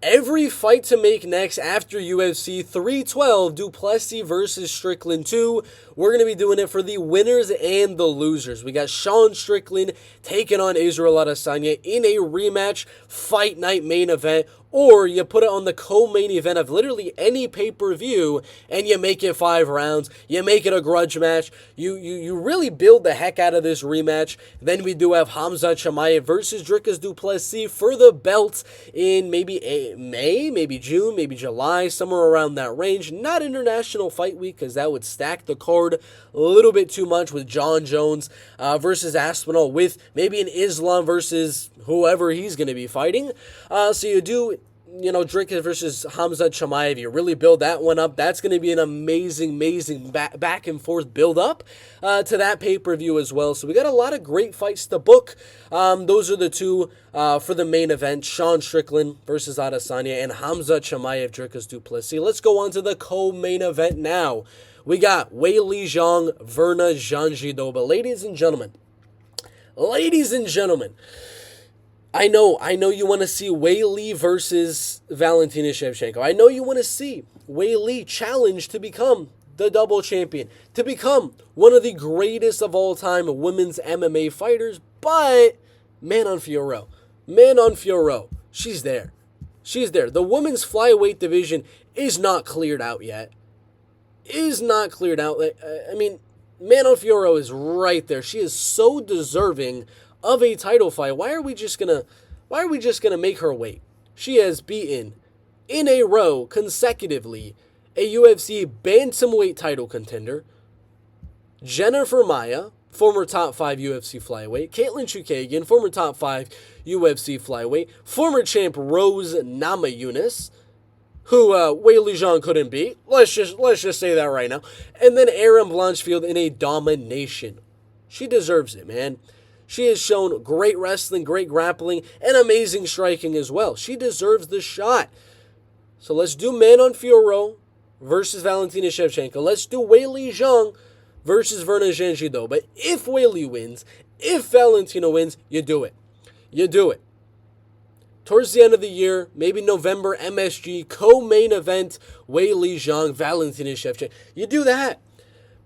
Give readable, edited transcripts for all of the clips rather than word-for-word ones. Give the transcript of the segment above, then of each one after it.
Every fight to make next after UFC 312, du Plessis versus Strickland 2. We're going to be doing it for the winners and the losers. We got Sean Strickland taking on Israel Adesanya in a rematch fight night main event. Or you put it on the co-main event of literally any pay-per-view and you make it 5 rounds. You make it a grudge match. You really build the heck out of this rematch. Then we do have Hamza Chimaev versus Dricus du Plessis for the belt in maybe May, maybe June, maybe July, somewhere around that range. Not International Fight Week because that would stack the card a little bit too much with John Jones versus Aspinall, with maybe an Islam versus whoever he's going to be fighting. So you do, Dricus versus Hamza Chimaev. You really build that one up. That's going to be an amazing back and forth build up to that pay-per-view as well. So we got a lot of great fights to book. Those are the two for the main event: Sean Strickland versus Adesanya and Hamza Chimaev, Dricus du Plessis. Let's go on to the co-main event now. We got Weili Zhang, Virna Jandiroba. Ladies and gentlemen, I know you want to see Weili versus Valentina Shevchenko. I know you want to see Weili challenge to become the double champion, to become one of the greatest of all time women's MMA fighters. But Manon Fiorot, she's there. The women's flyweight division is not cleared out yet. Manon Fiorot is right there. She is so deserving of a title fight. Why are we just gonna make her wait? She has beaten in a row consecutively a UFC bantamweight title contender, Jennifer Maia, former top 5 UFC flyweight, Caitlin Chukagian, former top 5 UFC flyweight, former champ Rose Namajunas, who Weili Zhang couldn't beat. Let's just say that right now. And then Erin Blanchfield in a domination. She deserves it, man. She has shown great wrestling, great grappling, and amazing striking as well. She deserves the shot. So let's do Manon Fiorot versus Valentina Shevchenko. Let's do Weili Zhang versus Virna Jandiroba. But if Weili wins, if Valentina wins, you do it. Towards the end of the year, maybe November, MSG, co-main event, Weili Zhang, Valentina Shevchenko. You do that.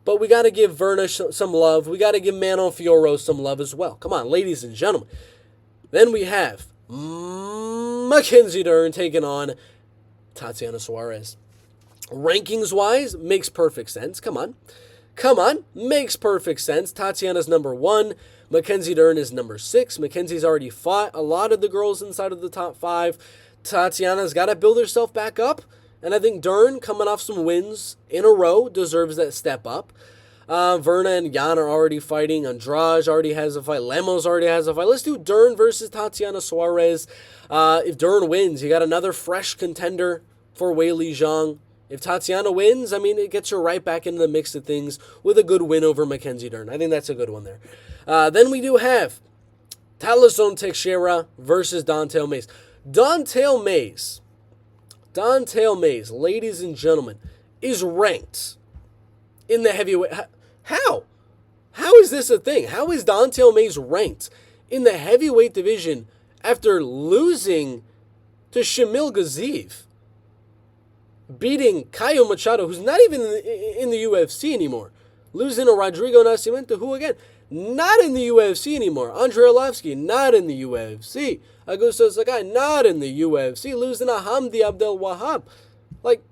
But we got to give Virna some love. We got to give Manon Fiorot some love as well. Come on, ladies and gentlemen. Then we have Mackenzie Dern taking on Tatiana Suarez. Rankings-wise, makes perfect sense. Come on, makes perfect sense. Tatiana's number 1. Mackenzie Dern is number 6. Mackenzie's already fought a lot of the girls inside of the top 5. Tatiana's got to build herself back up. And I think Dern, coming off some wins in a row, deserves that step up. Virna and Jan are already fighting. Andrade already has a fight. Lemos already has a fight. Let's do Dern versus Tatiana Suarez. If Dern wins, you got another fresh contender for Weili Zhang. If Tatiana wins, it gets her right back into the mix of things with a good win over Mackenzie Dern. I think that's a good one there. Then we do have Talison Teixeira versus Don'Tale Mayes. Don'Tale Mayes, ladies and gentlemen, is ranked in the heavyweight. How? How is this a thing? How is Don'Tale Mayes ranked in the heavyweight division after losing to Shamil Gaziev? Beating Caio Machado, who's not even in the UFC anymore. Losing to Rodrigo Nascimento, who again, not in the UFC anymore. Andrei Arlovsky, not in the UFC. Augusto Sakai, not in the UFC. Losing to Hamdi Abdel Wahab. Like,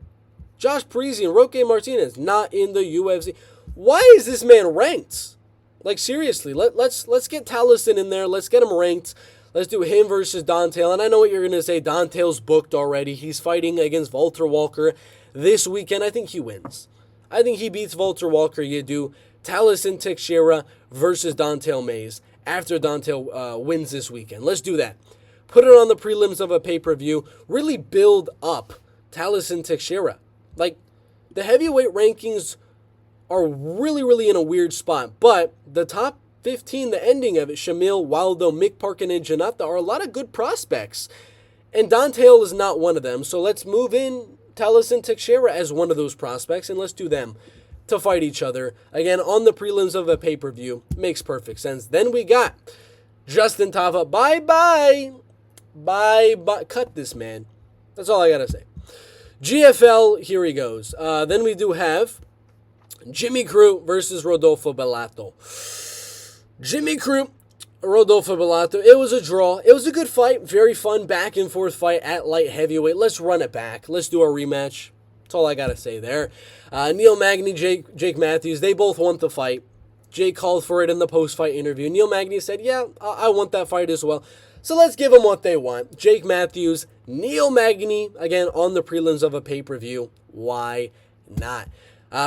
Josh Parisi and Roque Martinez, not in the UFC. Why is this man ranked? Like, seriously, let's get Talison in there. Let's get him ranked. Let's do him versus Don'Tale. And I know what you're going to say. Don'Tale's booked already. He's fighting against Walter Walker this weekend. I think he wins. I think he beats Walter Walker. You do Talison Teixeira versus Don'Tale Mayes after Don'Tale wins this weekend. Let's do that. Put it on the prelims of a pay-per-view. Really build up Talison Teixeira. Like, the heavyweight rankings are really in a weird spot. But the top 15, the ending of it, Shamil, Waldo, Mick Parkin, and Janata are a lot of good prospects. And Don'Tale is not one of them. So let's move in Talison Teixeira as one of those prospects, and let's do them to fight each other. Again, on the prelims of a pay-per-view. Makes perfect sense. Then we got Justin Tava. Bye-bye. Cut this, man. That's all I got to say. GFL, here he goes. Then we do have Jimmy Crute versus Rodolfo Bellato. Jimmy Crute, Rodolfo Bellato. It was a draw. It was a good fight. Very fun back and forth fight at light heavyweight. Let's run it back. Let's do a rematch. That's all I got to say there. Neil Magny, Jake Matthews, they both want the fight. Jake called for it in the post-fight interview. Neil Magny said, yeah, I want that fight as well. So let's give them what they want. Jake Matthews, Neil Magny, again, on the prelims of a pay-per-view. Why not?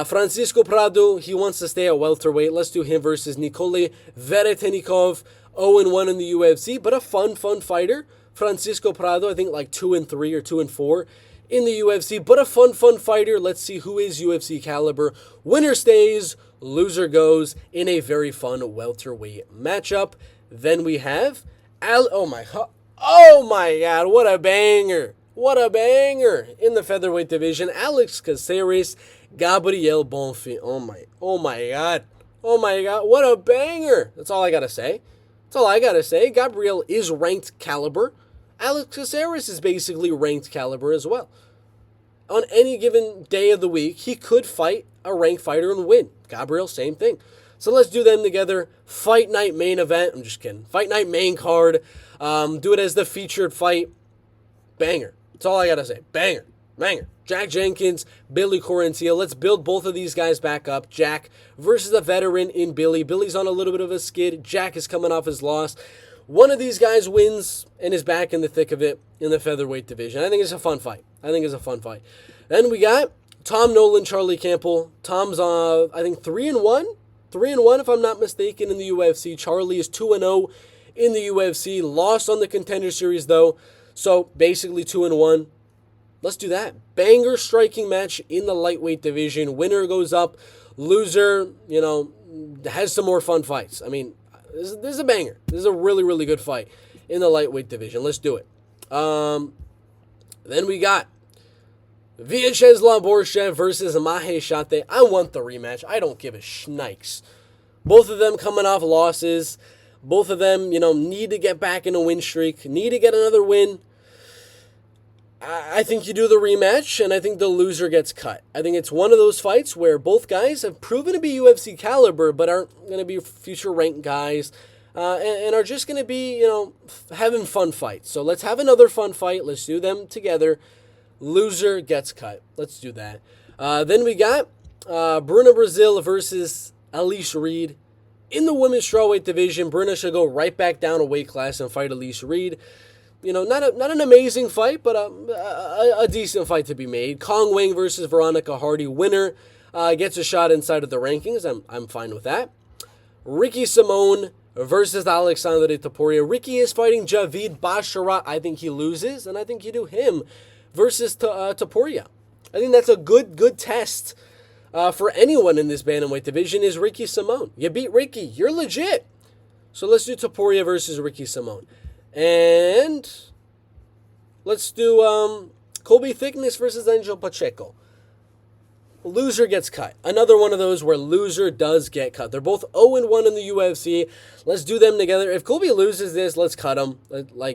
Francisco Prado, he wants to stay at welterweight. Let's do him versus Nikolai Veretennikov, 0-1 in the UFC, but a fun fighter. Francisco Prado, I think like 2-3 or 2-4 in the UFC, but a fun fighter. Let's see who is UFC caliber. Winner stays, loser goes in a very fun welterweight matchup. Then we have oh my God, what a banger. What a banger in the featherweight division. Alex Caceres, Gabriel Bonfim. Oh my God. Oh my God, what a banger. That's all I got to say. That's all I got to say. Gabriel is ranked caliber. Alex Caceres is basically ranked caliber as well. On any given day of the week, he could fight a ranked fighter and win. Gabriel, same thing. So let's do them together. Fight night main event. I'm just kidding. Fight night main card. Do it as the featured fight. Banger. That's all I got to say. Banger. Banger. Jack Jenkins, Billy Quarantillo. Let's build both of these guys back up. Jack versus a veteran in Billy. Billy's on a little bit of a skid. Jack is coming off his loss. One of these guys wins and is back in the thick of it in the featherweight division. I think it's a fun fight. Then we got Tom Nolan, Charlie Campbell. Tom's, I think, 3-1. 3-1, if I'm not mistaken, in the UFC. Charlie is 2-0 in the UFC. Lost on the Contender Series, though. So, basically 2-1. Let's do that. Banger striking match in the lightweight division. Winner goes up. Loser, has some more fun fights. I mean, this is a banger. This is a really good fight in the lightweight division. Let's do it. Then we got Vyacheslav Borshev versus Maheshate. I want the rematch. I don't give a schnikes. Both of them coming off losses. Both of them, need to get back in a win streak. Need to get another win. I think you do the rematch, and I think the loser gets cut. I think it's one of those fights where both guys have proven to be UFC caliber, but aren't going to be future ranked guys, and are just going to be, having fun fights. So let's have another fun fight. Let's do them together. Loser gets cut. Let's do that. Then we got Bruna Brazil versus Elise Reed. In the women's strawweight division, Bruna should go right back down a weight class and fight Elise Reed. Not an amazing fight, but a decent fight to be made. Kong Wang versus Veronica Hardy. Winner gets a shot inside of the rankings. I'm fine with that. Ricky Simone versus Alexandre Topuria. Ricky is fighting Javid Basharat. I think he loses, and I think you do him versus Topuria. I think that's a good test for anyone in this bantamweight division is Ricky Simone. You beat Ricky. You're legit. So let's do Topuria versus Ricky Simone. And let's do Colby Thickness versus Angel Pacheco. Loser gets cut. Another one of those where loser does get cut. They're both 0-1 in the UFC. Let's do them together. If Colby loses this, let's cut him.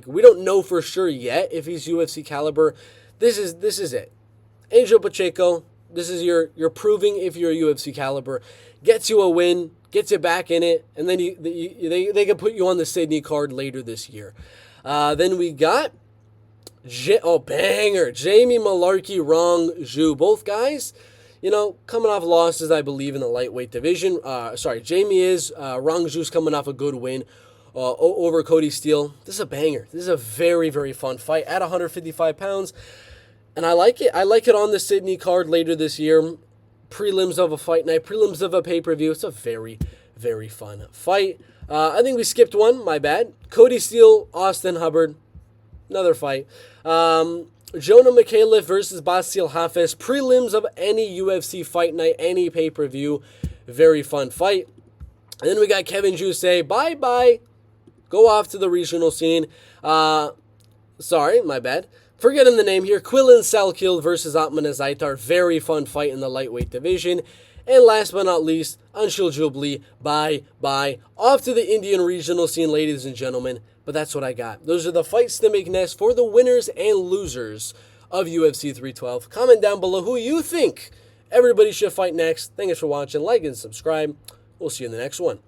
We don't know for sure yet if he's UFC caliber. This is it. Angel Pacheco, this is you're proving if you're a UFC caliber. Gets you a win, gets you back in it, and then they can put you on the Sydney card later this year. Then we got banger, Jamie Malarkey, Rong Zhu. Both guys, coming off losses, I believe, in the lightweight division. Jamie is. Rong Zhu's coming off a good win over Cody Steele. This is a banger. This is a very, very fun fight at 155 pounds. And I like it. I like it on the Sydney card later this year. Prelims of a fight night, prelims of a pay-per-view. It's a very, very fun fight. I think we skipped one. My bad. Cody Steele, Austin Hubbard. Another fight. Jonah McCaleb versus Basil Hafez. Prelims of any UFC fight night, any pay-per-view. Very fun fight. And then we got Kevin Jousset. Bye-bye. Go off to the regional scene. Sorry, my bad. Forgetting the name here. Quillan Salkild versus Atman Azaitar. Very fun fight in the lightweight division. And last but not least, Anshul Jubli. Bye. Off to the Indian regional scene, ladies and gentlemen. But that's what I got. Those are the fights to make next for the winners and losers of UFC 312. Comment down below who you think everybody should fight next. Thanks for watching. Like and subscribe. We'll see you in the next one.